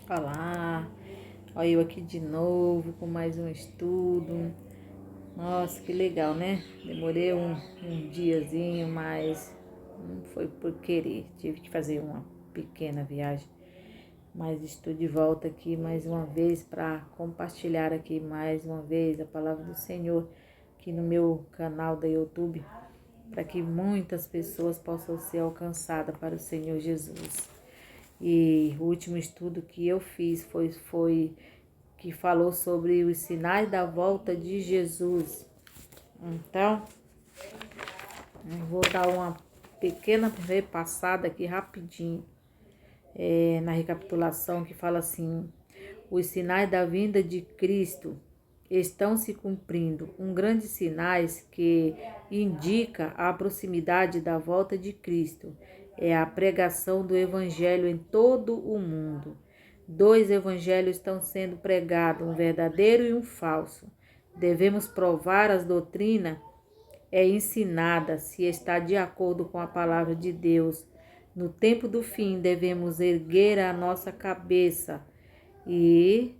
Olá, olha eu aqui de novo com mais um estudo. Nossa, que legal, né? Demorei um diazinho, mas não foi por querer. Tive que fazer uma pequena viagem. Mas estou de volta aqui mais uma vez para compartilhar aqui mais uma vez a palavra do Senhor aqui no meu canal da YouTube, para que muitas pessoas possam ser alcançadas para o Senhor Jesus. E o último estudo que eu fiz foi que falou sobre os sinais da volta de Jesus. Então, eu vou dar uma pequena repassada aqui rapidinho, na recapitulação, que fala assim: os sinais da vinda de Cristo estão se cumprindo. Um grande sinais que indica a proximidade da volta de Cristo é a pregação do evangelho em todo o mundo. Dois evangelhos estão sendo pregados, um verdadeiro e um falso. Devemos provar as doutrinas é ensinada se está de acordo com a palavra de Deus. No tempo do fim, devemos erguer a nossa cabeça e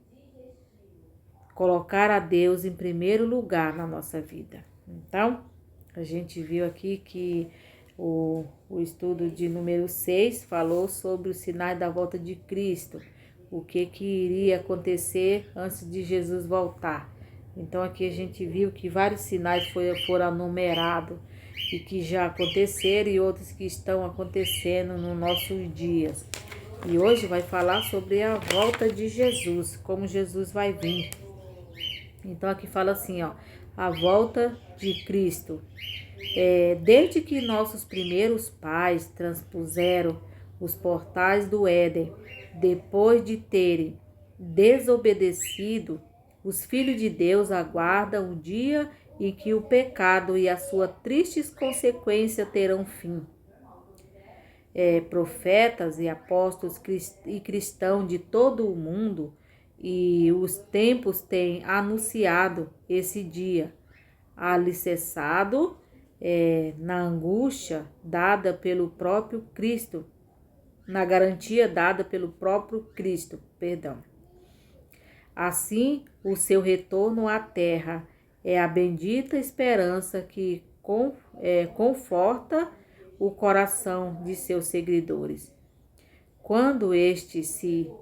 colocar a Deus em primeiro lugar na nossa vida. Então, a gente viu aqui que o estudo de número 6 falou sobre os sinais da volta de Cristo, o que iria acontecer antes de Jesus voltar. Então, aqui a gente viu que vários sinais foram enumerados e que já aconteceram e outros que estão acontecendo nos nossos dias. E hoje vai falar sobre a volta de Jesus, como Jesus vai vir. Então aqui fala assim, ó, a volta de Cristo. Desde que nossos primeiros pais transpuseram os portais do Éden, depois de terem desobedecido, os filhos de Deus aguardam o dia em que o pecado e as suas tristes consequências terão fim. Profetas e apóstolos e cristãos de todo o mundo e os tempos têm anunciado esse dia, alicerçado na angústia dada pelo próprio Cristo, na garantia dada pelo próprio Cristo, perdão. Assim, o seu retorno à terra é a bendita esperança que conforta o coração de seus seguidores. Quando este se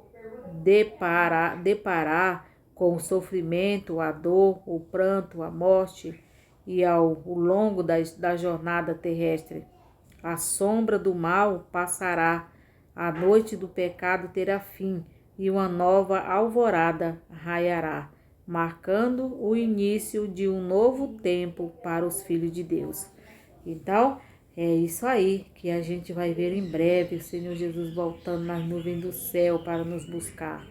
deparar com o sofrimento, a dor, o pranto, a morte e ao longo da jornada terrestre, a sombra do mal passará, a noite do pecado terá fim e uma nova alvorada raiará, marcando o início de um novo tempo para os filhos de Deus. Então, é isso aí que a gente vai ver em breve, o Senhor Jesus voltando nas nuvens do céu para nos buscar.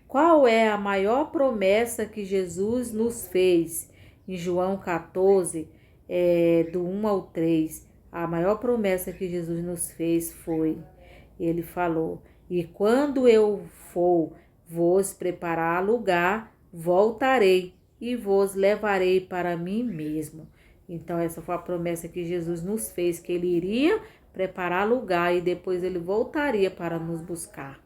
Qual é a maior promessa que Jesus nos fez? Em João 14, do 1 ao 3, a maior promessa que Jesus nos fez foi, ele falou, e quando eu for vos preparar lugar, voltarei e vos levarei para mim mesmo. Então, essa foi a promessa que Jesus nos fez, que ele iria preparar lugar e depois ele voltaria para nos buscar.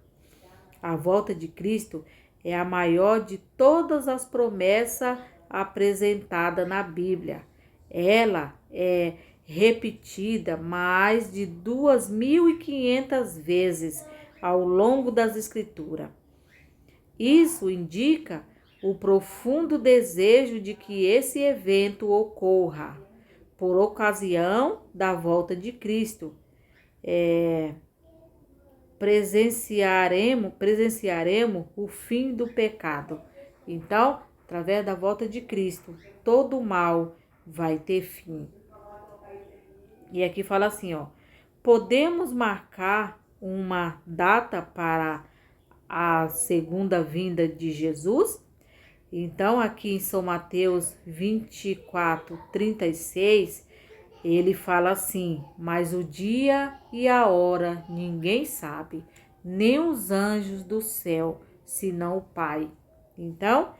A volta de Cristo é a maior de todas as promessas apresentadas na Bíblia. Ela é repetida mais de 2.500 vezes ao longo das Escrituras. Isso indica o profundo desejo de que esse evento ocorra por ocasião da volta de Cristo. Presenciaremos o fim do pecado. Então, através da volta de Cristo, todo o mal vai ter fim. E aqui fala assim, ó, podemos marcar uma data para a segunda vinda de Jesus? Então, aqui em São Mateus 24, 36, ele fala assim, mas o dia e a hora ninguém sabe, nem os anjos do céu, senão o Pai. Então,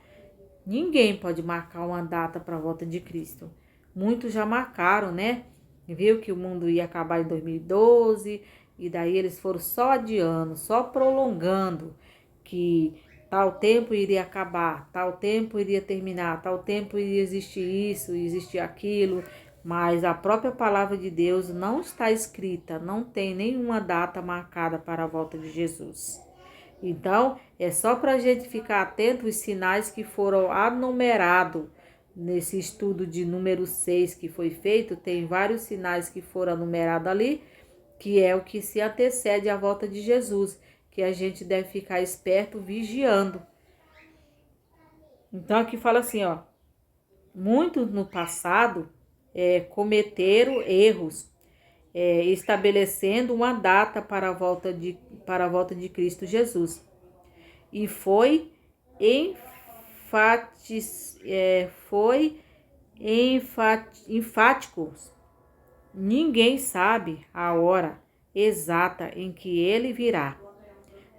ninguém pode marcar uma data para a volta de Cristo. Muitos já marcaram, né? viu que o mundo ia acabar em 2012, e daí eles foram só adiando, só prolongando que tal tempo iria acabar, tal tempo iria terminar, tal tempo iria existir isso, existir aquilo, mas a própria palavra de Deus não está escrita, não tem nenhuma data marcada para a volta de Jesus. Então, é só para a gente ficar atento aos sinais que foram anumerados nesse estudo de número 6 que foi feito. Tem vários sinais que foram enumerados ali, que é o que se antecede à volta de Jesus, que a gente deve ficar esperto, vigiando. Então, aqui fala assim, ó, muitos no passado cometeram erros, estabelecendo uma data para a volta de Cristo Jesus. E foi enfático. Ninguém sabe a hora exata em que ele virá.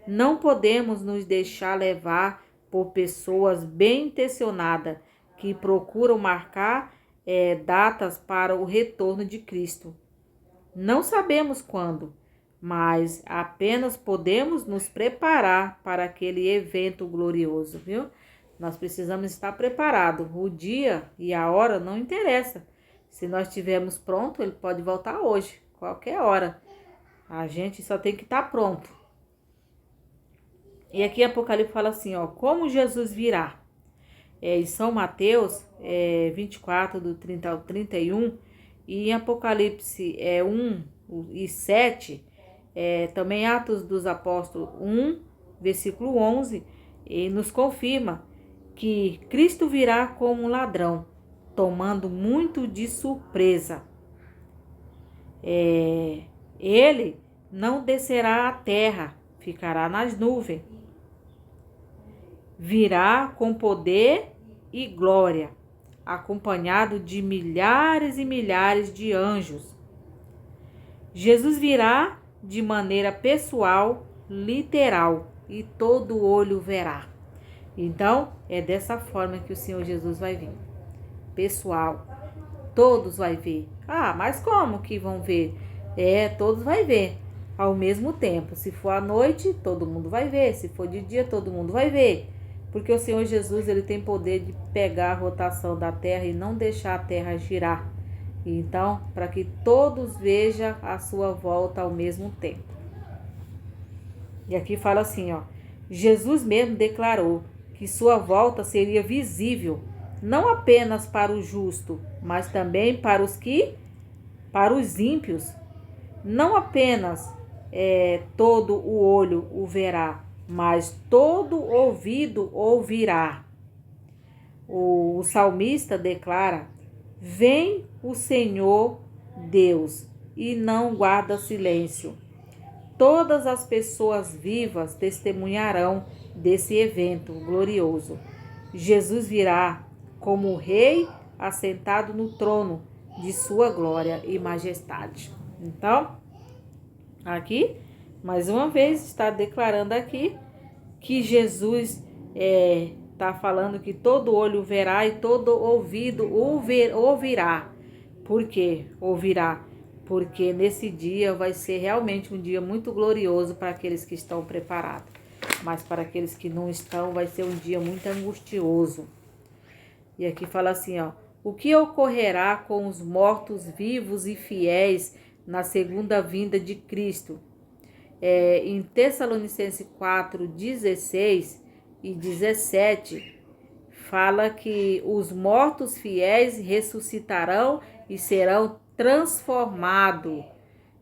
Não podemos nos deixar levar por pessoas bem intencionadas que procuram marcar datas para o retorno de Cristo. Não sabemos quando, mas apenas podemos nos preparar para aquele evento glorioso, viu? Nós precisamos estar preparados. O dia e a hora não interessa. Se nós estivermos pronto, ele pode voltar hoje, qualquer hora. A gente só tem que estar pronto. E aqui Apocalipse fala assim, ó, como Jesus virá. Em São Mateus 24, do 30 ao 31, e em Apocalipse 1 e 7, também Atos dos Apóstolos 1, versículo 11, e nos confirma que Cristo virá como um ladrão, tomando muito de surpresa. Ele não descerá à terra, ficará nas nuvens. Virá com poder e glória, acompanhado de milhares e milhares de anjos. Jesus virá de maneira pessoal, literal, e todo olho verá. Então, é dessa forma que o Senhor Jesus vai vir. Pessoal, todos vai ver. Ah, mas como que vão ver? Todos vai ver ao mesmo tempo. Se for à noite, todo mundo vai ver. Se for de dia, todo mundo vai ver. Porque o Senhor Jesus, ele tem poder de pegar a rotação da terra e não deixar a terra girar. Então, para que todos vejam a sua volta ao mesmo tempo. E aqui fala assim, ó, Jesus mesmo declarou que sua volta seria visível, não apenas para o justo, mas também para os ímpios. Não apenas todo o olho o verá, mas todo ouvido ouvirá. O salmista declara: vem o Senhor Deus e não guarda silêncio. Todas as pessoas vivas testemunharão desse evento glorioso. Jesus virá como rei assentado no trono de sua glória e majestade. Então, aqui, mais uma vez, está declarando aqui que Jesus está falando que todo olho verá e todo ouvido ouvirá. Por quê? Ouvirá. Porque nesse dia vai ser realmente um dia muito glorioso para aqueles que estão preparados. Mas para aqueles que não estão, vai ser um dia muito angustioso. E aqui fala assim, ó, o que ocorrerá com os mortos vivos e fiéis na segunda vinda de Cristo? Em Tessalonicenses 4, 16 e 17, fala que os mortos fiéis ressuscitarão e serão transformados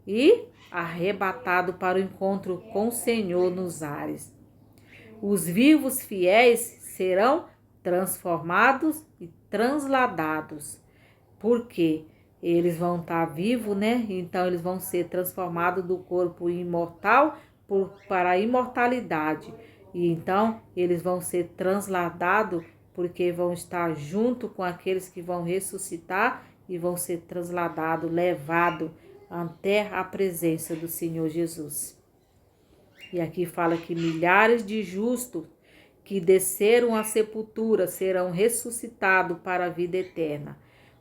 e arrebatados para o encontro com o Senhor nos ares. Os vivos fiéis serão transformados e transladados. Por quê? Eles vão estar vivos, né? Então, eles vão ser transformados do corpo imortal para a imortalidade. E então, eles vão ser transladados porque vão estar junto com aqueles que vão ressuscitar e vão ser transladados, levados até a presença do Senhor Jesus. E aqui fala que milhares de justos que desceram à sepultura serão ressuscitados para a vida eterna.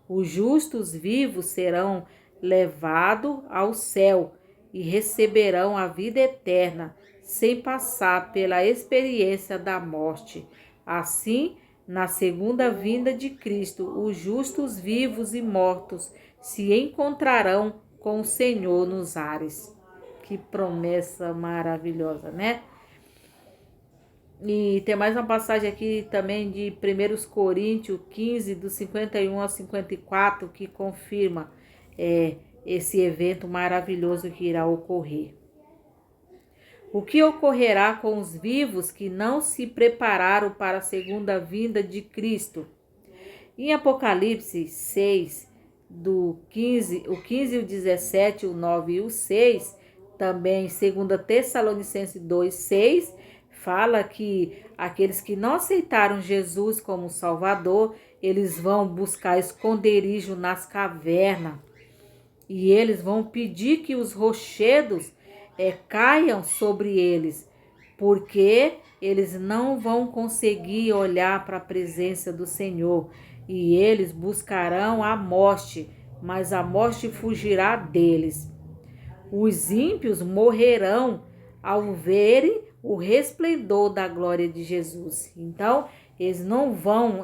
Os justos vivos serão levado ao céu e receberão a vida eterna, sem passar pela experiência da morte. Assim, na segunda vinda de Cristo, os justos vivos e mortos se encontrarão com o Senhor nos ares. Que promessa maravilhosa, né? E tem mais uma passagem aqui também de 1 Coríntios 15, do 51 ao 54, que confirma esse evento maravilhoso que irá ocorrer. O que ocorrerá com os vivos que não se prepararam para a segunda vinda de Cristo? Em Apocalipse 6, do 15, o 15, o 17, o 9 e o 6, também 2 Tessalonicenses 2, 6, fala que aqueles que não aceitaram Jesus como Salvador, eles vão buscar esconderijo nas cavernas. E eles vão pedir que os rochedos caiam sobre eles, porque eles não vão conseguir olhar para a presença do Senhor. E eles buscarão a morte, mas a morte fugirá deles. Os ímpios morrerão ao verem o resplendor da glória de Jesus. Então, eles não vão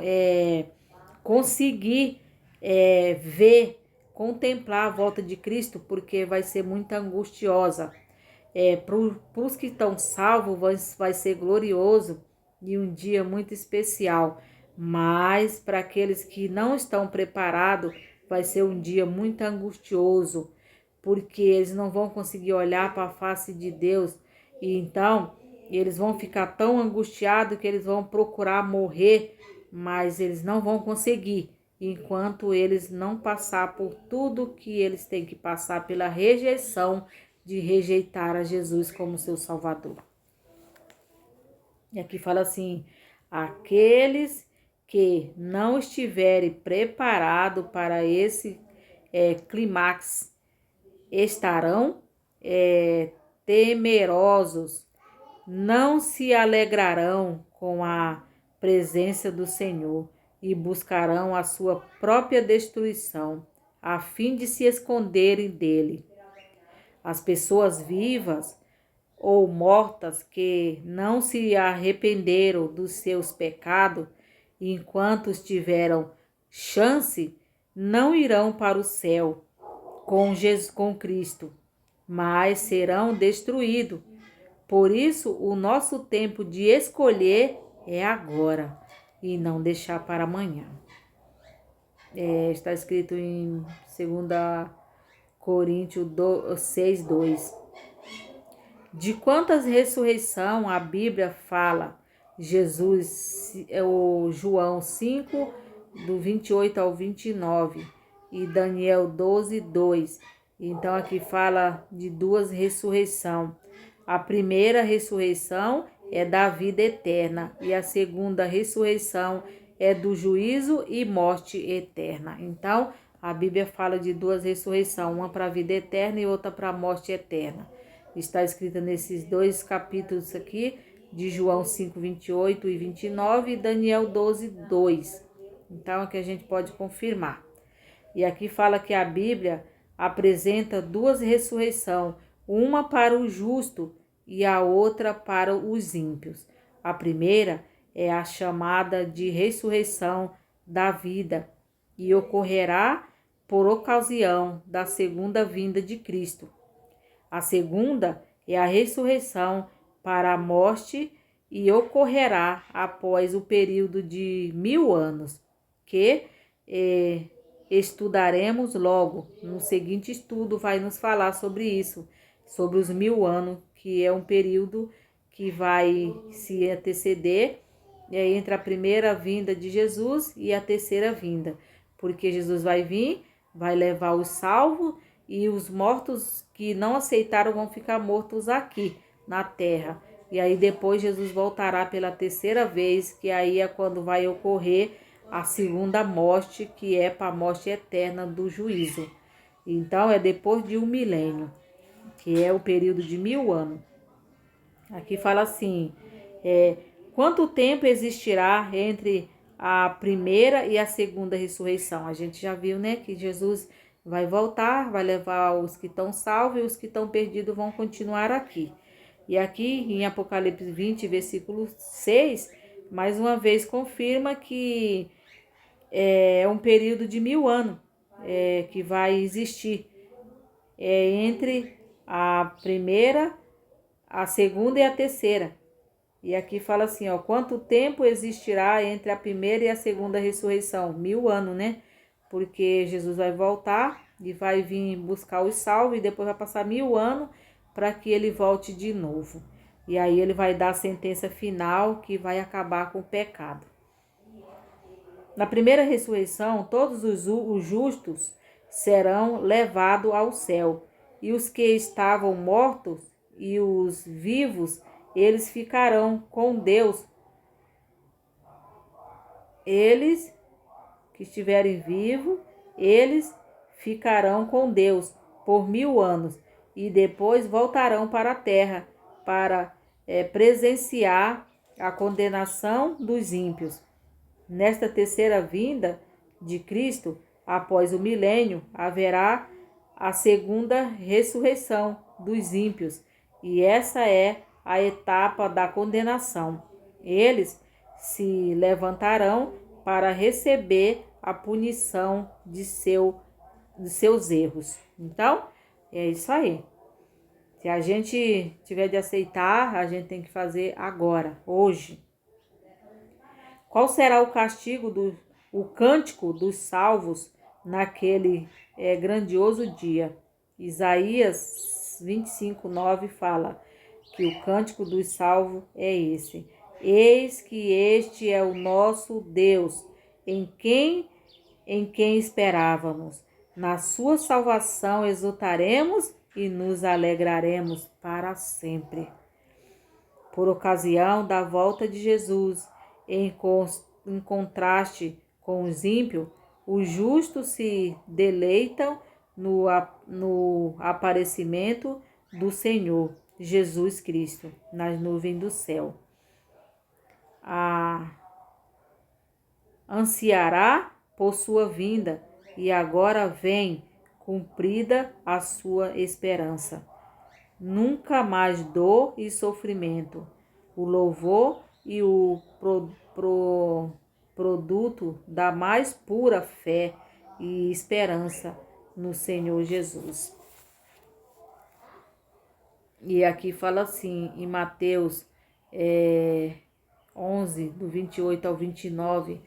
conseguir ver, contemplar a volta de Cristo, porque vai ser muito angustiosa. Para os que estão salvos vai ser glorioso e um dia muito especial. Mas para aqueles que não estão preparados, vai ser um dia muito angustioso, porque eles não vão conseguir olhar para a face de Deus. E então, eles vão ficar tão angustiados que eles vão procurar morrer, mas eles não vão conseguir, enquanto eles não passar por tudo que eles têm que passar, pela rejeição de rejeitar a Jesus como seu Salvador. E aqui fala assim: aqueles que não estiverem preparados para esse clímax estarão temerosos, não se alegrarão com a presença do Senhor e buscarão a sua própria destruição, a fim de se esconderem dele. As pessoas vivas ou mortas que não se arrependeram dos seus pecados, enquanto tiveram chance, não irão para o céu com Cristo, mas serão destruídos. Por isso, o nosso tempo de escolher é agora e não deixar para amanhã. Está escrito em 2 Coríntios 6, 2. De quantas ressurreições a Bíblia fala? João 5, do 28 ao 29 e Daniel 12, 2. Então aqui fala de duas ressurreições. A primeira ressurreição é da vida eterna e a segunda ressurreição é do juízo e morte eterna. Então a Bíblia fala de duas ressurreições, uma para a vida eterna e outra para a morte eterna. Está escrita nesses dois capítulos aqui, de João 5, 28 e 29 e Daniel 12, 2. Então, aqui a gente pode confirmar. E aqui fala que a Bíblia apresenta duas ressurreições, uma para o justo e a outra para os ímpios. A primeira é a chamada de ressurreição da vida e ocorrerá por ocasião da segunda vinda de Cristo. A segunda é a ressurreição para a morte e ocorrerá após o período de 1000 anos, que estudaremos logo. No seguinte estudo vai nos falar sobre isso, sobre os 1000 anos, que é um período que vai se anteceder entre a primeira vinda de Jesus e a terceira vinda, porque Jesus vai vir, vai levar os salvos e os mortos que não aceitaram vão ficar mortos aqui na terra. E aí depois Jesus voltará pela terceira vez, que aí é quando vai ocorrer a segunda morte, que é para a morte eterna do juízo. Então é depois de 1 milênio, que é o período de 1000 anos. Aqui fala assim, quanto tempo existirá entre a primeira e a segunda ressurreição? A gente já viu, né, que Jesus vai voltar, vai levar os que estão salvos e os que estão perdidos vão continuar aqui. E aqui em Apocalipse 20, versículo 6, mais uma vez confirma que é um período de 1000 anos que vai existir entre a primeira, a segunda e a terceira. E aqui fala assim, ó, quanto tempo existirá entre a primeira e a segunda ressurreição? 1000 anos, né? Porque Jesus vai voltar e vai vir buscar os salvos e depois vai passar 1000 anos para que ele volte de novo. E aí ele vai dar a sentença final que vai acabar com o pecado. Na primeira ressurreição, todos os justos serão levados ao céu, e os que estavam mortos e os vivos, eles ficarão com Deus. Eles que estiverem vivos, eles ficarão com Deus por 1000 anos e depois voltarão para a terra para presenciar a condenação dos ímpios. Nesta terceira vinda de Cristo, após o milênio, haverá a segunda ressurreição dos ímpios, e essa é a etapa da condenação. Eles se levantarão para receber a punição de seus erros. Então, é isso aí. Se a gente tiver de aceitar, a gente tem que fazer agora, hoje. Qual será o castigo o cântico dos salvos naquele grandioso dia? Isaías 25:9 fala que o cântico dos salvos é esse. Eis que este é o nosso Deus, em quem esperávamos. Na sua salvação exultaremos e nos alegraremos para sempre. Por ocasião da volta de Jesus, em contraste com os ímpios, os justos se deleitam no aparecimento do Senhor Jesus Cristo nas nuvens do céu. Ansiará por sua vinda e agora vem cumprida a sua esperança. Nunca mais dor e sofrimento. O louvor e o produto da mais pura fé e esperança no Senhor Jesus. E aqui fala assim, em Mateus 11, do 28 ao 29,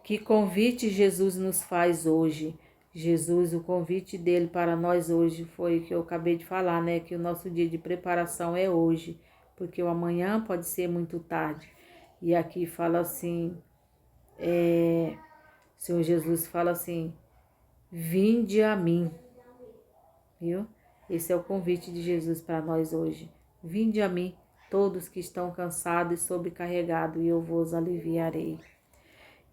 que convite Jesus nos faz hoje. Jesus, o convite dele para nós hoje foi o que eu acabei de falar, né? Que o nosso dia de preparação é hoje, porque o amanhã pode ser muito tarde. E aqui fala assim, o Senhor Jesus fala assim, vinde a mim, viu? Esse é o convite de Jesus para nós hoje. Vinde a mim, todos que estão cansados e sobrecarregados, e eu vos aliviarei.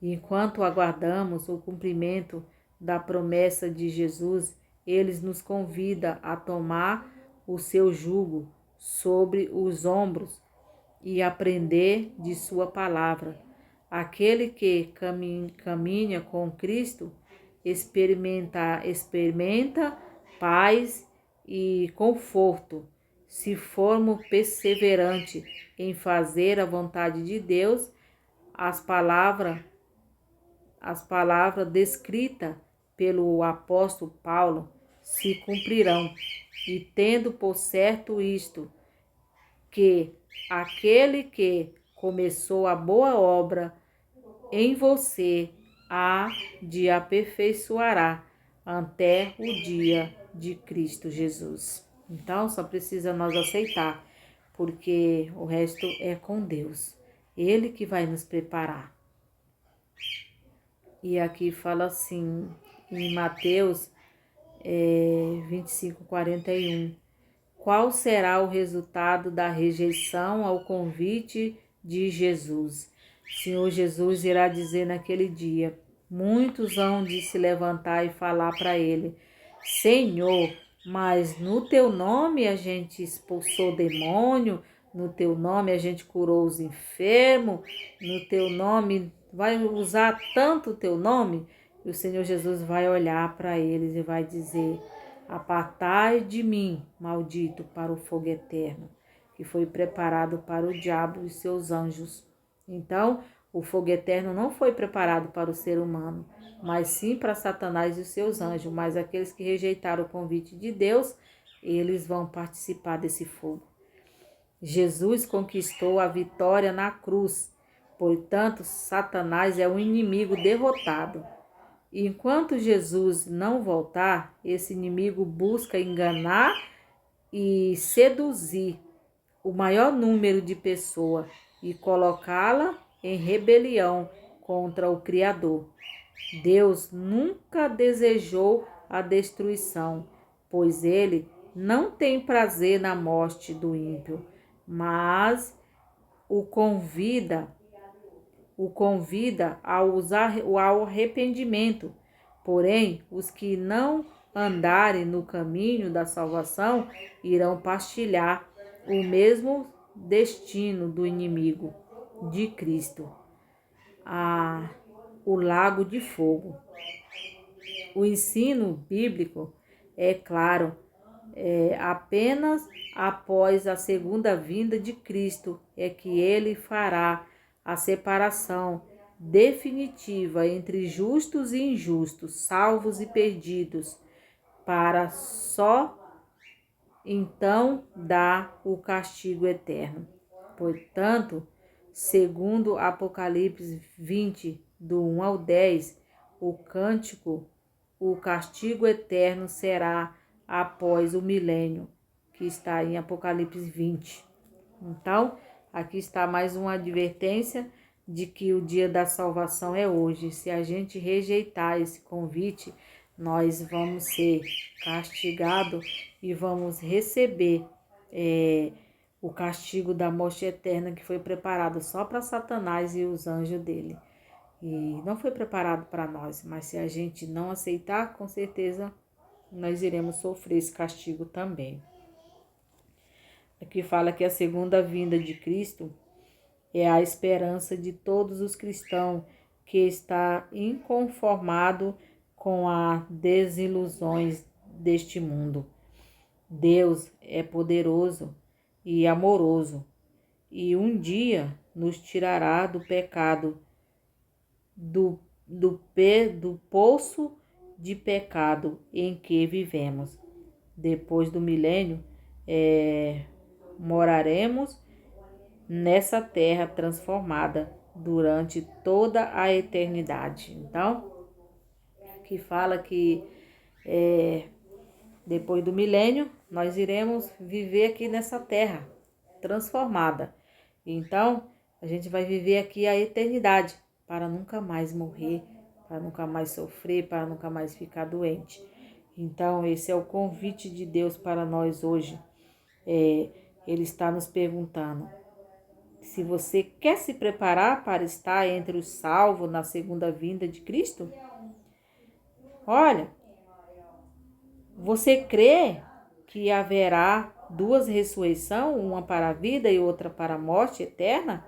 E enquanto aguardamos o cumprimento da promessa de Jesus, ele nos convida a tomar o seu jugo sobre os ombros e aprender de sua palavra. Aquele que caminha com Cristo experimenta paz e conforto. Se formos perseverantes em fazer a vontade de Deus, as palavras descritas pelo apóstolo Paulo se cumprirão. E tendo por certo isto, que aquele que começou a boa obra em você há de aperfeiçoará até o dia de Cristo Jesus. Então, só precisa nós aceitar, porque o resto é com Deus. Ele que vai nos preparar. E aqui fala assim, em Mateus 25:41. Qual será o resultado da rejeição ao convite de Jesus? Senhor Jesus irá dizer naquele dia, muitos hão de se levantar e falar para ele, Senhor, mas no teu nome a gente expulsou demônio, no teu nome a gente curou os enfermos, no teu nome, vai usar tanto o teu nome? E o Senhor Jesus vai olhar para eles e vai dizer: apartai de mim, maldito, para o fogo eterno, que foi preparado para o diabo e seus anjos. Então, o fogo eterno não foi preparado para o ser humano, mas sim para Satanás e os seus anjos. Mas aqueles que rejeitaram o convite de Deus, eles vão participar desse fogo. Jesus conquistou a vitória na cruz, portanto, Satanás é um inimigo derrotado. E enquanto Jesus não voltar, esse inimigo busca enganar e seduzir o maior número de pessoas e colocá-la em rebelião contra o Criador. Deus nunca desejou a destruição, pois ele não tem prazer na morte do ímpio, mas o convida ao arrependimento. Porém, os que não andarem no caminho da salvação irão partilhar o mesmo destino do inimigo de Cristo, o lago de fogo. O ensino bíblico é claro, apenas após a segunda vinda de Cristo é que ele fará a separação definitiva entre justos e injustos, salvos e perdidos, para só então dar o castigo eterno. Portanto, segundo Apocalipse 20, do 1 ao 10, o castigo eterno será após o milênio, que está em Apocalipse 20. Então, aqui está mais uma advertência de que o dia da salvação é hoje. Se a gente rejeitar esse convite, nós vamos ser castigados e vamos receber o castigo da morte eterna que foi preparado só para Satanás e os anjos dele. E não foi preparado para nós, mas se a gente não aceitar, com certeza nós iremos sofrer esse castigo também. Aqui fala que a segunda vinda de Cristo é a esperança de todos os cristãos que está inconformado com as desilusões deste mundo. Deus é poderoso e amoroso e um dia nos tirará do pecado, do poço de pecado em que vivemos. Depois do milênio, moraremos nessa terra transformada durante toda a eternidade. Então, que fala que depois do milênio, nós iremos viver aqui nessa terra transformada. Então, a gente vai viver aqui a eternidade, para nunca mais morrer, para nunca mais sofrer, para nunca mais ficar doente. Então, esse é o convite de Deus para nós hoje. Ele está nos perguntando se você quer se preparar para estar entre os salvos na segunda vinda de Cristo. Olha, você crê que haverá duas ressurreições, uma para a vida e outra para a morte eterna?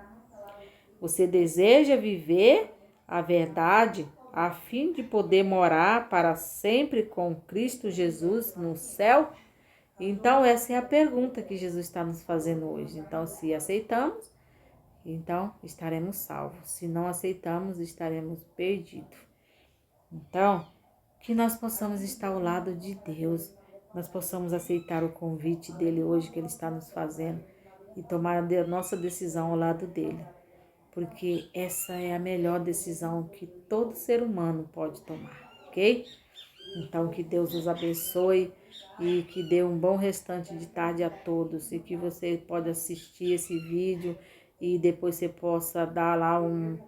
Você deseja viver a verdade a fim de poder morar para sempre com Cristo Jesus no céu? Então, essa é a pergunta que Jesus está nos fazendo hoje. Então, se aceitamos, então estaremos salvos. Se não aceitamos, estaremos perdidos. Então, que nós possamos estar ao lado de Deus, nós possamos aceitar o convite dele hoje que ele está nos fazendo e tomar a nossa decisão ao lado dele, porque essa é a melhor decisão que todo ser humano pode tomar, ok? Então, que Deus os abençoe e que dê um bom restante de tarde a todos e que você pode assistir esse vídeo e depois você possa dar lá um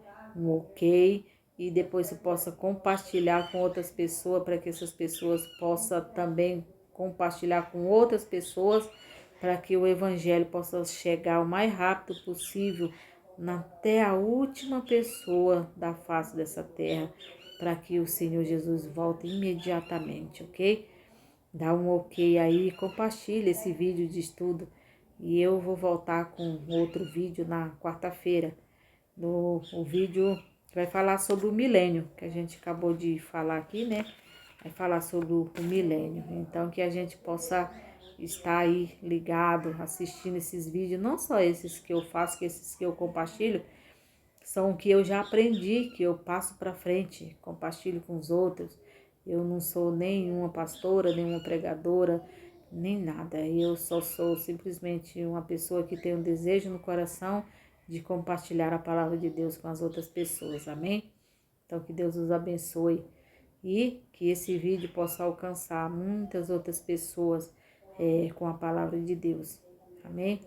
ok e depois você possa compartilhar com outras pessoas para que essas pessoas possam também compartilhar com outras pessoas para que o evangelho possa chegar o mais rápido possível até a última pessoa da face dessa terra, para que o Senhor Jesus volte imediatamente, ok? Dá um ok aí, compartilha esse vídeo de estudo e eu vou voltar com outro vídeo na quarta-feira. O vídeo vai falar sobre o milênio, que a gente acabou de falar aqui, né? Vai falar sobre o milênio. Então, que a gente possa estar aí ligado, assistindo esses vídeos, não só esses que eu faço, que esses que eu compartilho, são o que eu já aprendi, que eu passo para frente, compartilho com os outros. Eu não sou nenhuma pastora, nenhuma pregadora, nem nada. Eu só sou simplesmente uma pessoa que tem um desejo no coração de compartilhar a palavra de Deus com as outras pessoas. Amém? Então, que Deus os abençoe e que esse vídeo possa alcançar muitas outras pessoas com a palavra de Deus. Amém?